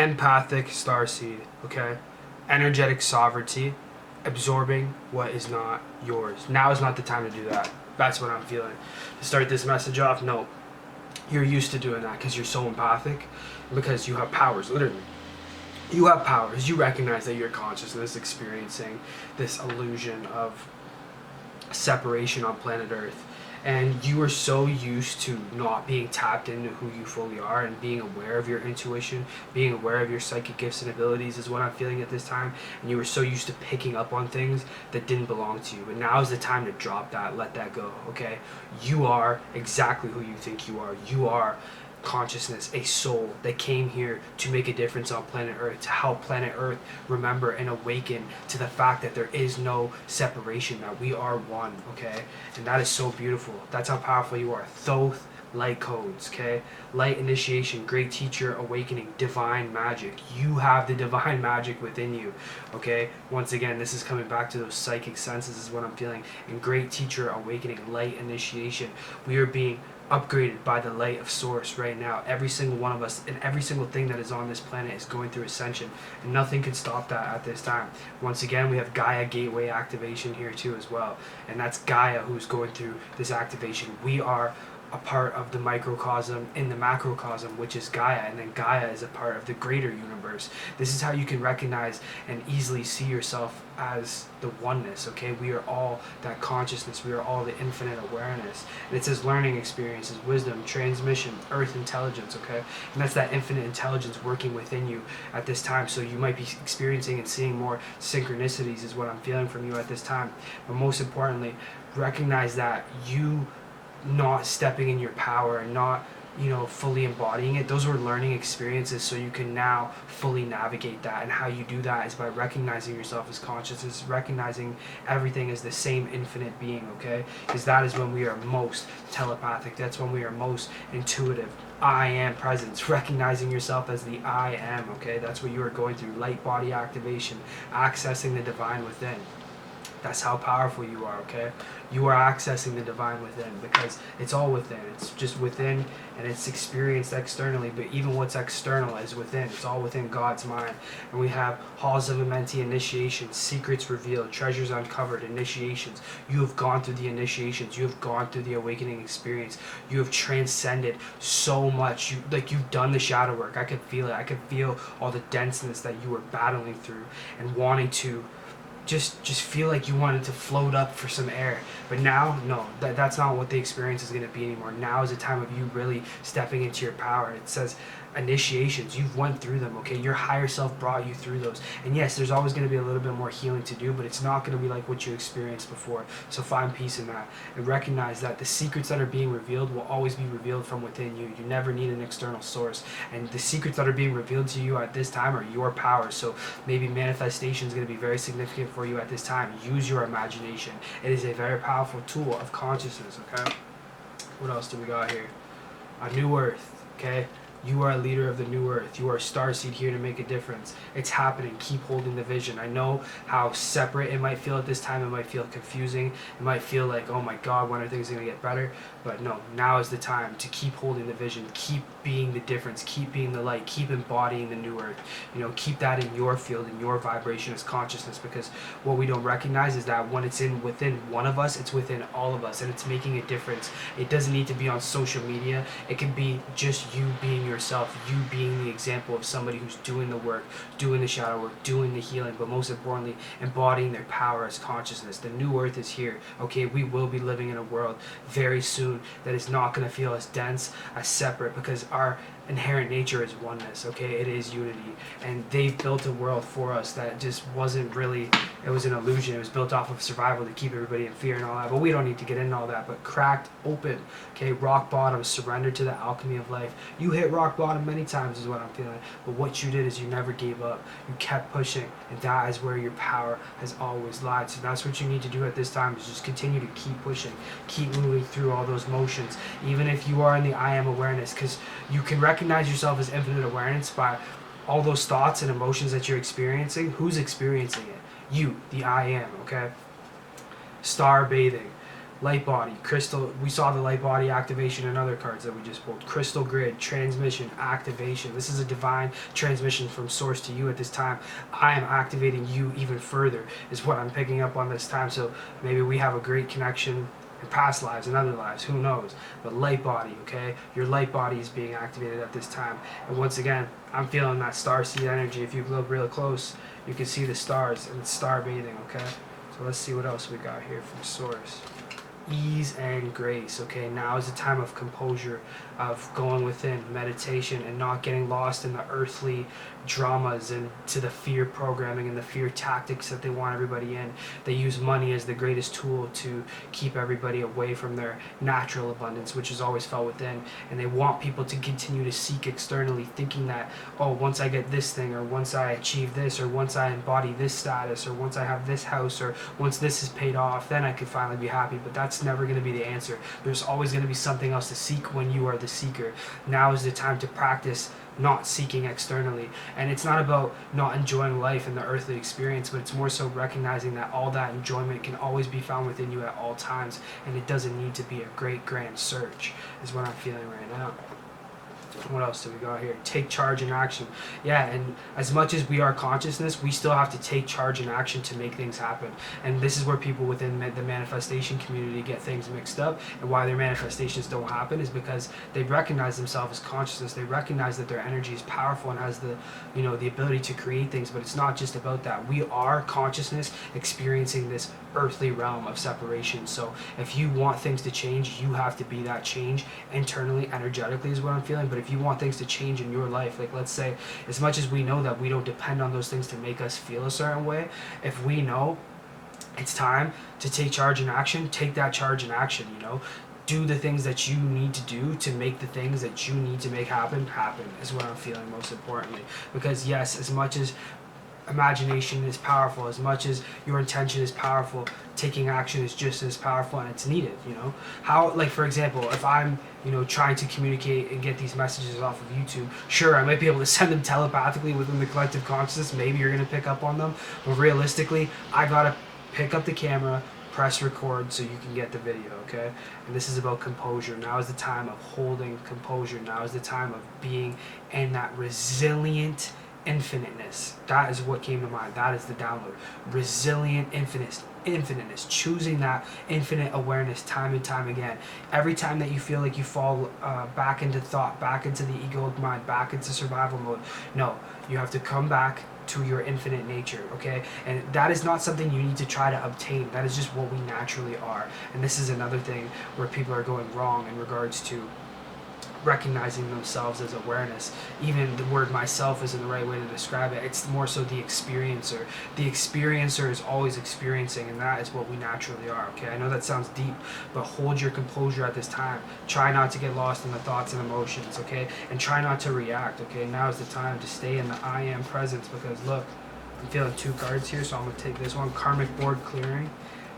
empathic starseed, okay? Energetic sovereignty, absorbing what is not yours. Now is not the time to do that. That's what I'm feeling. To start this message off, no. You're used to doing that because you're so empathic, because you have powers, literally. You have powers. You recognize that your consciousness experiencing this illusion of separation on planet Earth. And you are so used to not being tapped into who you fully are and being aware of your intuition, being aware of your psychic gifts and abilities is what I'm feeling at this time. And you were so used to picking up on things that didn't belong to you. But now is the time to drop that, let that go, okay? You are exactly who you think you are. You are consciousness, a soul that came here to make a difference on planet Earth, to help planet Earth remember and awaken to the fact that there is no separation, that we are one, okay? And that is so beautiful. That's how powerful you are. Thoth light codes, okay? Light initiation, great teacher, awakening, divine magic. You have the divine magic within you, okay? Once again, this is coming back to those psychic senses is what I'm feeling. And great teacher, awakening, light initiation. We are being upgraded by the light of source right now. Every single one of us and every single thing that is on this planet is going through ascension, and nothing can stop that at this time. Once again, we have Gaia gateway activation here too as well, and that's Gaia who's going through this activation. We are a part of the microcosm in the macrocosm, which is Gaia, and then Gaia is a part of the greater universe. This is how you can recognize and easily see yourself as the oneness, okay? We are all that consciousness. We are all the infinite awareness. And it says learning experiences, wisdom, transmission, earth intelligence, okay? And that's that infinite intelligence working within you at this time. So you might be experiencing and seeing more synchronicities is what I'm feeling from you at this time. But most importantly, recognize that you not stepping in your power and not, fully embodying it, those were learning experiences, so you can now fully navigate that. And how you do that is by recognizing yourself as consciousness, recognizing everything as the same infinite being, okay? Because that is when we are most telepathic. That's when we are most intuitive. I am presence, recognizing yourself as the I am, okay? That's what you are going through. Light body activation, accessing the divine within. That's how powerful you are, okay? You are accessing the divine within, because it's all within. It's just within, and it's experienced externally, but even what's external is within. It's all within God's mind. And we have halls of Amenti initiations, secrets revealed, treasures uncovered, initiations. You have gone through the initiations. You have gone through the awakening experience. You have transcended so much. You've done the shadow work. I could feel it. I could feel all the denseness that you were battling through and wanting to just feel like you wanted to float up for some air. But now, no, that's not what the experience is going to be anymore. Now is a time of you really stepping into your power. It says initiations, you've went through them, okay? Your higher self brought you through those. And yes, there's always going to be a little bit more healing to do, but it's not going to be like what you experienced before. So find peace in that, and recognize that the secrets that are being revealed will always be revealed from within you. You never need an external source. And the secrets that are being revealed to you at this time are your powers. So maybe manifestation is going to be very significant for you at this time. Use your imagination. It is a very powerful tool of consciousness, okay? What else do we got here? A new earth, okay? You are a leader of the new earth. You are a starseed here to make a difference. It's happening. Keep holding the vision. I know how separate it might feel at this time. It might feel confusing. It might feel like, oh my God, when are things going to get better? But no, now is the time to keep holding the vision. Keep being the difference. Keep being the light. Keep embodying the new earth. Keep that in your field, in your vibration as consciousness, because what we don't recognize is that when it's within one of us, it's within all of us, and it's making a difference. It doesn't need to be on social media. It can be just you being yourself, you being the example of somebody who's doing the work, doing the shadow work, doing the healing, but most importantly, embodying their power as consciousness. The new earth is here, okay? We will be living in a world very soon that is not going to feel as dense, as separate, because our inherent nature is oneness, okay? It is unity. And they've built a world for us that just wasn't really, it was an illusion. It was built off of survival to keep everybody in fear and all that, but we don't need to get into all that. But cracked open, okay? Rock bottom, surrender to the alchemy of life. You hit rock bottom many times is what I'm feeling, but what you did is you never gave up. You kept pushing, and that is where your power has always lied. So that's what you need to do at this time, is just continue to keep pushing, keep moving through all those motions, even if you are in the I am awareness, because you can recognize yourself as infinite awareness by all those thoughts and emotions that you're experiencing. Who's experiencing it? You, the I am, okay? Star bathing. light body, crystal. We saw the light body activation in other cards that we just pulled. Crystal grid, transmission, activation. This is a divine transmission from source to you at this time. I am activating you even further is what I'm picking up on this time. So maybe we have a great connection in past lives and other lives, who knows. But light body, okay, your light body is being activated at this time. And once again, I'm feeling that starseed energy. If you look real close, you can see the stars and star bathing, okay. So let's see what else we got here from source. Ease and grace. Okay, now is the time of composure, of going within, meditation, and not getting lost in the earthly dramas and to the fear programming and the fear tactics that they want everybody in. They use money as the greatest tool to keep everybody away from their natural abundance, which is always felt within, and they want people to continue to seek externally, thinking that, oh, once I get this thing, or once I achieve this, or once I embody this status, or once I have this house, or once this is paid off, then I could finally be happy. But that's never going to be the answer. There's always going to be something else to seek when you are the seeker. Now is the time to practice not seeking externally. And it's not about not enjoying life and the earthly experience, but it's more so recognizing that all that enjoyment can always be found within you at all times, and it doesn't need to be a great grand search, is what I'm feeling right now. What else do we got here? Take charge and action. Yeah, and as much as we are consciousness, we still have to take charge and action to make things happen. And this is where people within the manifestation community get things mixed up, and why their manifestations don't happen is because they recognize themselves as consciousness. They recognize that their energy is powerful and has the, you know, the ability to create things, but it's not just about that. We are consciousness experiencing this earthly realm of separation. So if you want things to change, you have to be that change internally, energetically, is what I'm feeling. But if you want things to change in your life, like let's say, as much as we know that we don't depend on those things to make us feel a certain way, if we know it's time to take charge and action, take that charge and action, you know. Do the things that you need to do to make the things that you need to make happen, is what I'm feeling most importantly. Because yes, as much as imagination is powerful, as much as your intention is powerful, taking action is just as powerful, and it's needed, you know. How, like for example, if I'm, you know, trying to communicate and get these messages off of YouTube, sure, I might be able to send them telepathically within the collective consciousness, maybe you're going to pick up on them, but realistically, I gotta pick up the camera, press record so you can get the video, okay? And this is about composure. Now is the time of holding composure. Now is the time of being in that resilient infiniteness. That is what came to mind. That is the download. Resilient infiniteness. Choosing that infinite awareness time and time again. Every time that you feel like you fall back into thought, back into the egoic mind, back into survival mode, no, you have to come back to your infinite nature, okay? And that is not something you need to try to obtain. That is just what we naturally are. And this is another thing where people are going wrong in regards to recognizing themselves as awareness. Even the word myself isn't the right way to describe it. It's more so the experiencer. The experiencer is always experiencing, and that is what we naturally are, okay? I know that sounds deep, but hold your composure at this time. Try not to get lost in the thoughts and emotions, okay? And try not to react, okay? Now is the time to stay in the I am presence, because look, I'm feeling two cards here, so I'm going to take this one, Karmic Board Clearing,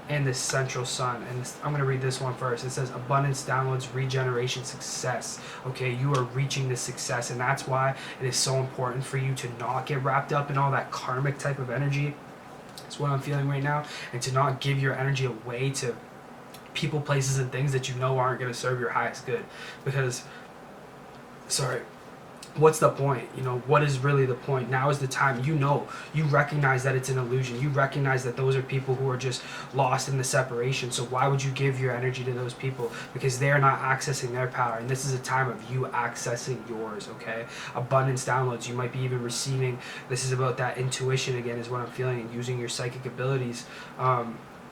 and the Central Sun. And I'm going to read this one first. It says abundance, downloads, regeneration, success. Okay, you are reaching this success, and that's why it is so important for you to not get wrapped up in all that karmic type of energy. That's what I'm feeling right now, and to not give your energy away to people, places, and things that you know aren't going to serve your highest good. Because, what's the point? You know, what is really the point? Now is the time. You know, you recognize that it's an illusion. You recognize that those are people who are just lost in the separation. So why would you give your energy to those people? Because they're not accessing their power. And this is a time of you accessing yours, okay? Abundance downloads. You might be even receiving. This is about that intuition again, is what I'm feeling, and using your psychic abilities.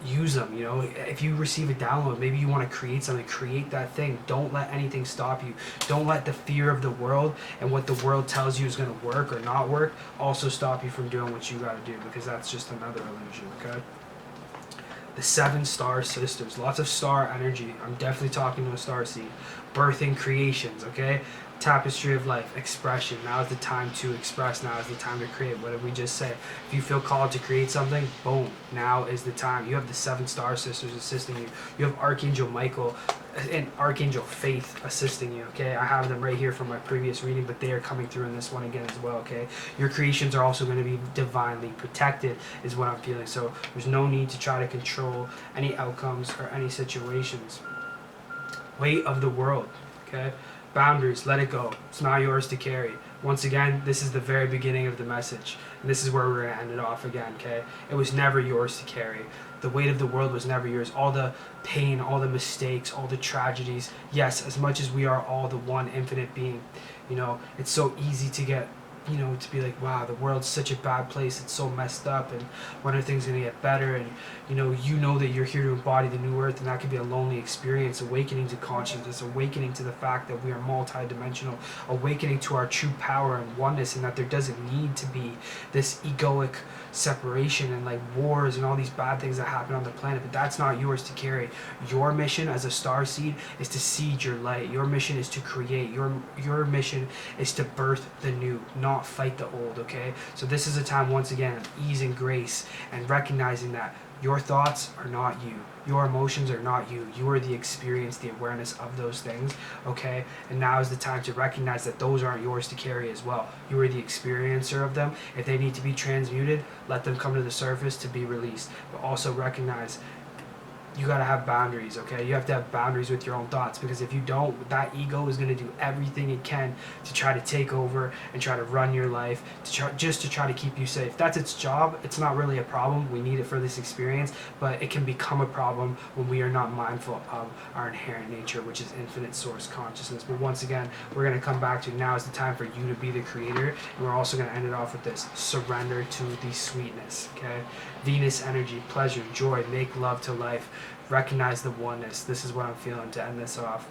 Use them, you know. If you receive a download, maybe you want to create something, create that thing. Don't let anything stop you. Don't let the fear of the world and what the world tells you is going to work or not work also stop you from doing what you got to do, because that's just another illusion, okay? The 7 star sisters, lots of star energy. I'm definitely talking to a star seed. Birthing creations, okay? tapestry of life, expression. Now is the time to express. Now is the time to create. What did we just say? If you feel called to create something, boom, now is the time. You have the 7 star sisters assisting you. You have Archangel Michael and Archangel Faith assisting you, okay? I have them right here from my previous reading, but they are coming through in this one again as well, okay? Your creations are also going to be divinely protected is what I'm feeling. So there's no need to try to control any outcomes or any situations. Weight of the world, okay? Boundaries, let it go. It's not yours to carry. Once again, this is the very beginning of the message. And this is where we're going to end it off again, okay? It was never yours to carry. The weight of the world was never yours. All the pain, all the mistakes, all the tragedies. Yes, as much as we are all the one infinite being, you know, it's so easy to get, you know, to be like, wow, the world's such a bad place, it's so messed up, and when are things going to get better? And you know that you're here to embody the new earth, and that can be a lonely experience. Awakening to consciousness, awakening to the fact that we are multidimensional, awakening to our true power and oneness, and that there doesn't need to be this egoic separation and like wars and all these bad things that happen on the planet. But that's not yours to carry. Your mission as a star seed is to seed your light. Your mission is to create. Your mission is to birth the new, not fight the old, okay? So this is a time, once again, of ease and grace, and recognizing that your thoughts are not you. Your emotions are not you. You are the experience, the awareness of those things, okay? And now is the time to recognize that those aren't yours to carry as well. You are the experiencer of them. If they need to be transmuted, let them come to the surface to be released. But also recognize you got to have boundaries, okay? You have to have boundaries with your own thoughts, because if you don't, that ego is going to do everything it can to try to take over and try to run your life, just to try to keep you safe. That's its job. It's not really a problem. We need it for this experience, but it can become a problem when we are not mindful of our inherent nature, which is infinite source consciousness. But once again, we're going to come back to now is the time for you to be the creator, and we're also going to end it off with this: surrender to the sweetness, okay? Venus energy, pleasure, joy, make love to life. Recognize the oneness. This is what I'm feeling to end this off.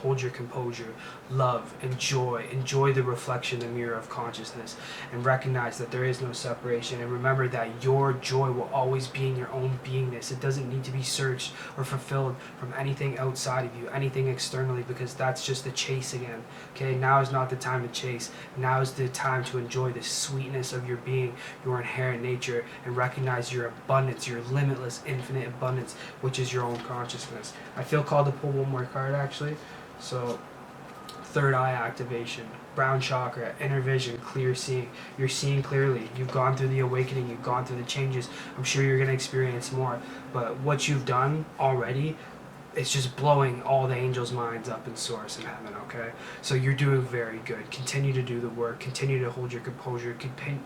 Hold your composure, love, enjoy the reflection, the mirror of consciousness, and recognize that there is no separation. And remember that your joy will always be in your own beingness. It doesn't need to be searched or fulfilled from anything outside of you, anything externally, because that's just the chase again. Okay, now is not the time to chase. Now is the time to enjoy the sweetness of your being, your inherent nature, and recognize your abundance, your limitless, infinite abundance, which is your own consciousness. I feel called to pull one more card, actually. So, third eye activation, brown chakra, inner vision, clear seeing. You're seeing clearly. You've gone through the awakening. You've gone through the changes. I'm sure you're going to experience more. But what you've done already, it's just blowing all the angels' minds up in source in heaven, okay? So you're doing very good. Continue to do the work. Continue to hold your composure.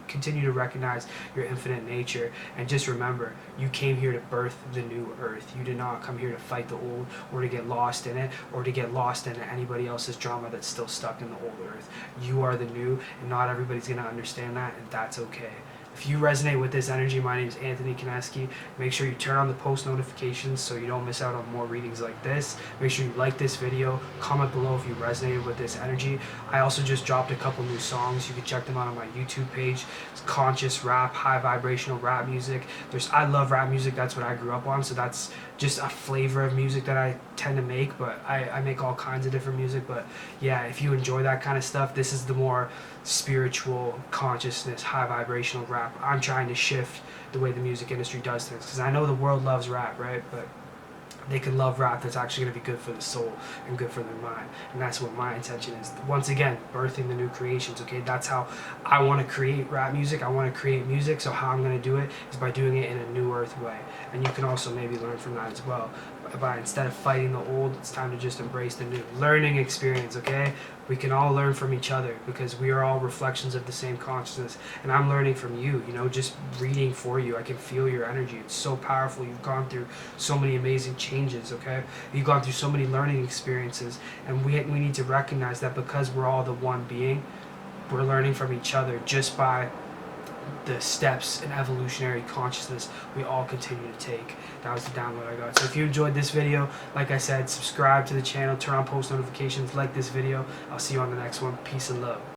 Continue to recognize your infinite nature. And just remember, you came here to birth the new earth. You did not come here to fight the old, or to get lost in it, or to get lost in anybody else's drama that's still stuck in the old earth. You are the new, and not everybody's going to understand that, and that's okay. If you resonate with this energy, my name is Anthony Kineski. Make sure you turn on the post notifications so you don't miss out on more readings like this. Make sure you like this video. Comment below if you resonated with this energy. I also just dropped a couple new songs. You can check them out on my YouTube page. It's conscious rap, high vibrational rap music. I love rap music. That's what I grew up on. So that's just a flavor of music that I tend to make. But I make all kinds of different music. But yeah, if you enjoy that kind of stuff, this is the more spiritual consciousness, high vibrational rap. I'm trying to shift the way the music industry does things, because I know the world loves rap, right? But they can love rap that's actually going to be good for the soul and good for their mind. And that's what my intention is. Once again, birthing the new creations, okay? That's how I want to create rap music. I want to create music, so how I'm going to do it is by doing it in a new earth way. And you can also maybe learn from that as well. By instead of fighting the old, it's time to just embrace the new. Learning experience, okay? We can all learn from each other, because we are all reflections of the same consciousness. And I'm learning from you, just reading for you. I can feel your energy. It's so powerful. You've gone through so many amazing changes, okay? You've gone through so many learning experiences. And we need to recognize that because we're all the one being, we're learning from each other just by the steps in evolutionary consciousness we all continue to take. That was the download I got. So if you enjoyed this video, like I said, subscribe to the channel, turn on post notifications, like this video. I'll see you on the next one. Peace and love.